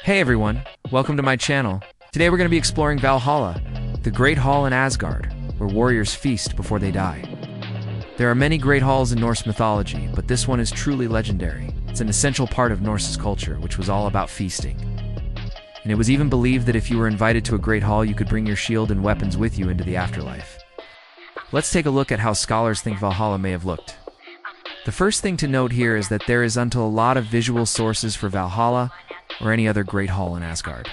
Hey everyone, welcome to my channel. Today we're going to be exploring Valhalla, the great hall in Asgard, where warriors feast before they die. There are many great halls in Norse mythology, but this one is truly legendary. It's an essential part of Norse's culture, which was all about feasting. And it was even believed that if you were invited to a great hall, you could bring your shield and weapons with you into the afterlife. Let's take a look at how scholars think Valhalla may have looked. The first thing to note here is that there isn't a lot of visual sources for Valhalla or any other great hall in Asgard.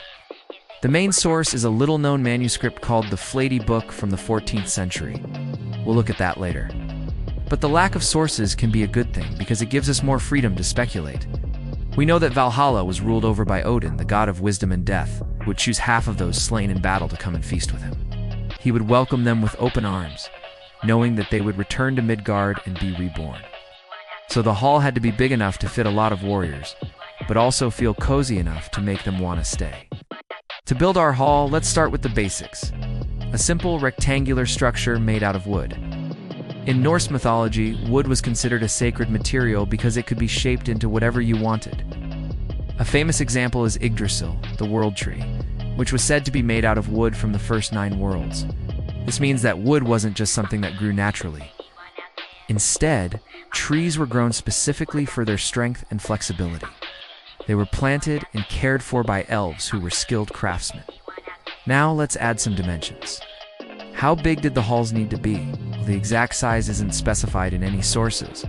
The main source is a little-known manuscript called the Flatey Book from the 14th century. We'll look at that later. But the lack of sources can be a good thing because it gives us more freedom to speculate. We know that Valhalla was ruled over by Odin, the god of wisdom and death, who would choose half of those slain in battle to come and feast with him. He would welcome them with open arms, knowing that they would return to Midgard and be reborn. So the hall had to be big enough to fit a lot of warriors, but also feel cozy enough to make them want to stay. To build our hall, let's start with the basics. A simple rectangular structure made out of wood. In Norse mythology, wood was considered a sacred material because it could be shaped into whatever you wanted. A famous example is Yggdrasil, the world tree, which was said to be made out of wood from the first 9 worlds. This means that wood wasn't just something that grew naturally. Instead, trees were grown specifically for their strength and flexibility. They were planted and cared for by elves who were skilled craftsmen. Now let's add some dimensions. How big did the halls need to be? Well, the exact size isn't specified in any sources,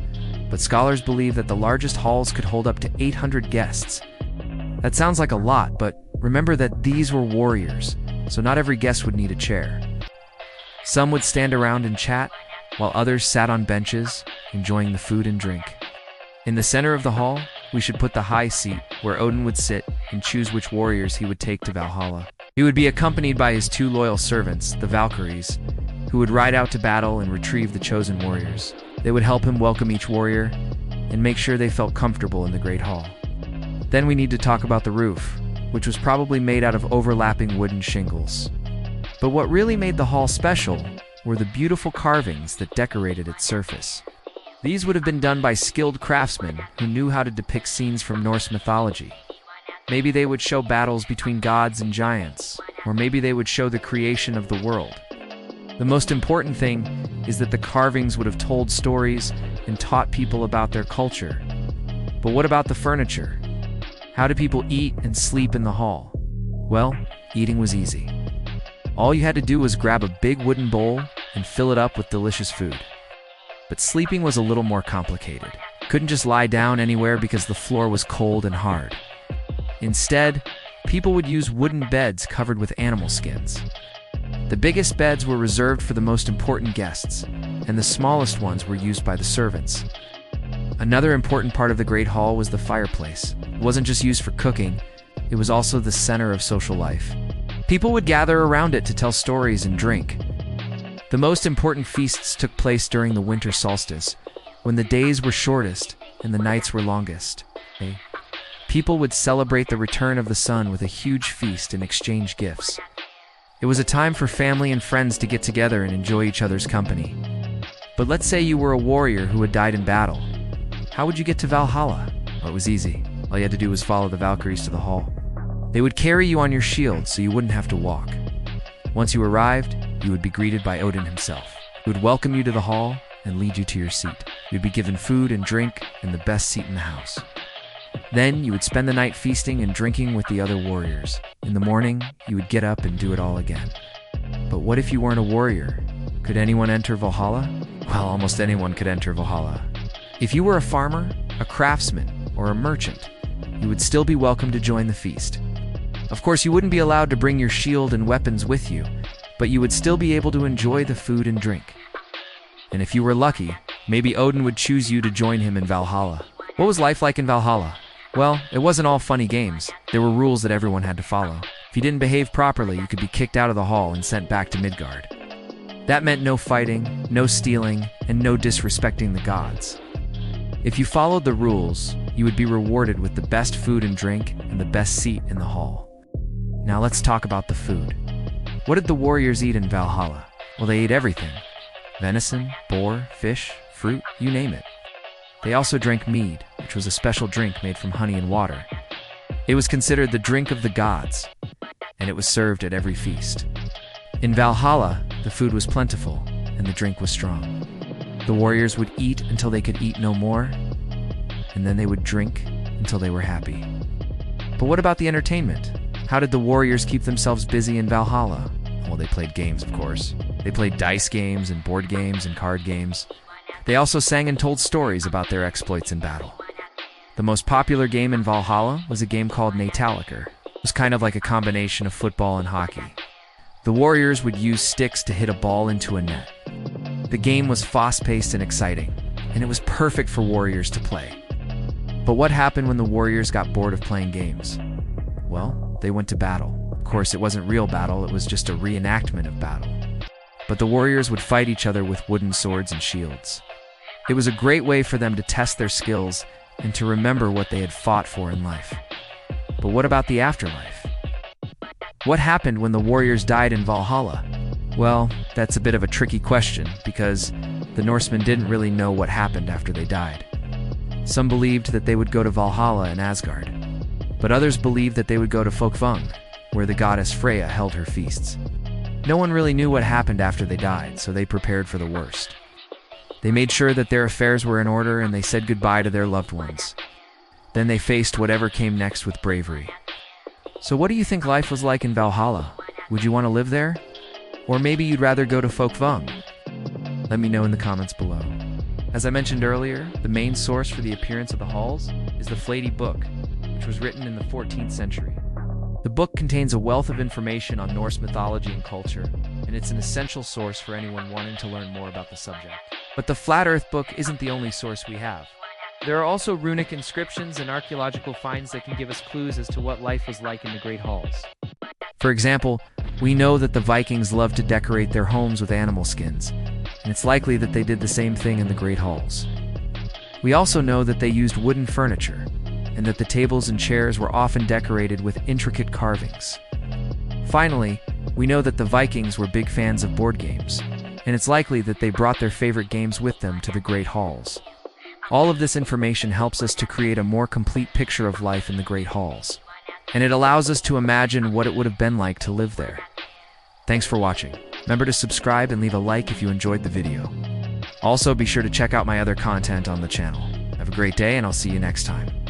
but scholars believe that the largest halls could hold up to 800 guests. That sounds like a lot, but remember that these were warriors, so not every guest would need a chair. Some would stand around and chat, while others sat on benches, enjoying the food and drink. In the center of the hall, we should put the high seat where Odin would sit and choose which warriors he would take to Valhalla. He would be accompanied by his 2 loyal servants, the Valkyries, who would ride out to battle and retrieve the chosen warriors. They would help him welcome each warrior and make sure they felt comfortable in the Great Hall. Then we need to talk about the roof, which was probably made out of overlapping wooden shingles. But what really made the hall special were the beautiful carvings that decorated its surface. These would have been done by skilled craftsmen who knew how to depict scenes from Norse mythology. Maybe they would show battles between gods and giants, or maybe they would show the creation of the world. The most important thing is that the carvings would have told stories and taught people about their culture. But what about the furniture? How do people eat and sleep in the hall? Well, eating was easy. All you had to do was grab a big wooden bowl and fill it up with delicious food. But sleeping was a little more complicated. Couldn't just lie down anywhere because the floor was cold and hard. Instead, people would use wooden beds covered with animal skins. The biggest beds were reserved for the most important guests, and the smallest ones were used by the servants. Another important part of the Great Hall was the fireplace. It wasn't just used for cooking, it was also the center of social life. People would gather around it to tell stories and drink. The most important feasts took place during the winter solstice, when the days were shortest and the nights were longest. People would celebrate the return of the sun with a huge feast and exchange gifts. It was a time for family and friends to get together and enjoy each other's company. But let's say you were a warrior who had died in battle. How would you get to Valhalla? Well, it was easy. All you had to do was follow the Valkyries to the hall. They would carry you on your shield so you wouldn't have to walk. Once you arrived, you would be greeted by Odin himself. He would welcome you to the hall and lead you to your seat. You'd be given food and drink and the best seat in the house. Then you would spend the night feasting and drinking with the other warriors. In the morning, you would get up and do it all again. But what if you weren't a warrior? Could anyone enter Valhalla? Well, almost anyone could enter Valhalla. If you were a farmer, a craftsman, or a merchant, you would still be welcome to join the feast. Of course, you wouldn't be allowed to bring your shield and weapons with you, but you would still be able to enjoy the food and drink. And if you were lucky, maybe Odin would choose you to join him in Valhalla. What was life like in Valhalla? Well, it wasn't all funny games. There were rules that everyone had to follow. If you didn't behave properly, you could be kicked out of the hall and sent back to Midgard. That meant no fighting, no stealing, and no disrespecting the gods. If you followed the rules, you would be rewarded with the best food and drink and the best seat in the hall. Now let's talk about the food. What did the warriors eat in Valhalla? Well, they ate everything. Venison, boar, fish, fruit, you name it. They also drank mead, which was a special drink made from honey and water. It was considered the drink of the gods, and it was served at every feast. In Valhalla, the food was plentiful, and the drink was strong. The warriors would eat until they could eat no more, and then they would drink until they were happy. But what about the entertainment? How did the warriors keep themselves busy in Valhalla? Well, they played games, of course. They played dice games and board games and card games. They also sang and told stories about their exploits in battle. The most popular game in Valhalla was a game called Nataliker. It was kind of like a combination of football and hockey. The warriors would use sticks to hit a ball into a net. The game was fast-paced and exciting, and it was perfect for warriors to play. But what happened when the warriors got bored of playing games? Well, they went to battle. Of course, it wasn't real battle, it was just a reenactment of battle. But the warriors would fight each other with wooden swords and shields. It was a great way for them to test their skills and to remember what they had fought for in life. But what about the afterlife? What happened when the warriors died in Valhalla? Well, that's a bit of a tricky question because the Norsemen didn't really know what happened after they died. Some believed that they would go to Valhalla in Asgard, but others believed that they would go to Folkvang, where the goddess Freya held her feasts. No one really knew what happened after they died, so they prepared for the worst. They made sure that their affairs were in order and they said goodbye to their loved ones. Then they faced whatever came next with bravery. So what do you think life was like in Valhalla? Would you want to live there? Or maybe you'd rather go to Folkvang? Let me know in the comments below. As I mentioned earlier, the main source for the appearance of the halls is the Flatey Book, which was written in the 14th century. The book contains a wealth of information on Norse mythology and culture, and it's an essential source for anyone wanting to learn more about the subject. But the Flat Earth book isn't the only source we have. There are also runic inscriptions and archaeological finds that can give us clues as to what life was like in the Great Halls. For example, we know that the Vikings loved to decorate their homes with animal skins, and it's likely that they did the same thing in the Great Halls. We also know that they used wooden furniture, and that the tables and chairs were often decorated with intricate carvings. Finally, we know that the Vikings were big fans of board games, and it's likely that they brought their favorite games with them to the Great Halls. All of this information helps us to create a more complete picture of life in the Great Halls, and it allows us to imagine what it would have been like to live there. Thanks for watching. Remember to subscribe and leave a like if you enjoyed the video. Also, be sure to check out my other content on the channel. Have a great day, and I'll see you next time.